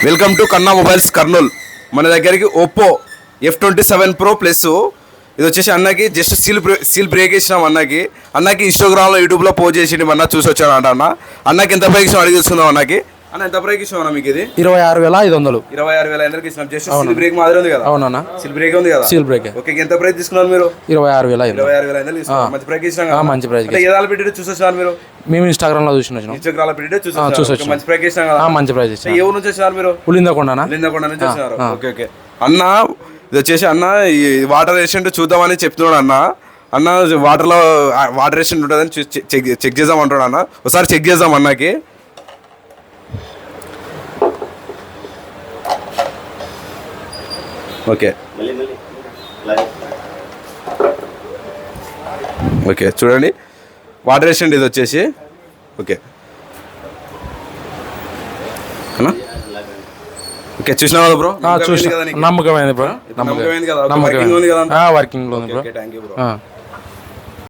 Welcome to కన్నా mobiles Kurnool. మన దగ్గరికి ఒప్పో F27 Pro ప్లస్ ఇది వచ్చేసి అన్నకి జస్ట్ సీల్ బ్రేక్ ఇచ్చినాం. అన్నకి ఇన్స్టాగ్రామ్లో యూట్యూబ్లో పోస్ట్ చేసి అన్న చూసి వచ్చాను అన్నకి ఎంత ప్రైస్ ఇచ్చినాం అడిగి చూసుకుందాం. అన్న ఎంత ప్రైస్ ఇచ్చినాం అన్న మీకు? ఇది 26,500. 26,500 ఇచ్చినాం. జస్ట్ సీల్ బ్రేక్ మాదిరి ఉంది కదా? అవునా, సీల్ బ్రేక్ ఉంది కదా? Seal break. ఓకే, ఎంత ప్రైస్ తీసుకున్నారు మీరు? 26,500. 26,500 తీసుకున్నారు. మంచి ప్రైస్ ఇచ్చినాం. మంచి ప్రైస్. ఏదాలు పెట్టి చూసి వచ్చారు మీరు? మేము ఇన్స్టాగ్రామ్ లో చూసిన ఇన్స్టాగ్రామ్ పెట్టి చూసి వచ్చారు. మంచి ప్రైస్ ఇచ్చినాం కదా? మంచి ప్రైస్ ఇచ్చాం. ఏ ఊరు నుంచి వచ్చారు మీరు? ఉలిందకొండ నుంచి వచ్చారు. ఓకే ఓకే అన్న, ఇది వచ్చేసి అన్న ఈ వాటర్ రెసిస్టెంట్ చూద్దామని చెప్తున్నాడు అన్న వాటర్లో వాటర్ రెసిస్టెంట్ ఉంటుందని చెక్ చేద్దాం అంటున్నాడు అన్న. ఒకసారి చెక్ చేద్దాం అన్నకి. ఓకే ఓకే చూడండి, వాటర్ రెసిస్టెంట్ ఇది వచ్చేసి. ఓకే అన్నా, ఓకే చూసినా కదా బ్రో? నమ్మకమైంది బ్రో, నమ్మకమైంది కదా? వర్కింగ్ ఉంది కదా? వర్కింగ్ లో ఉంది బ్రో. Thank you bro.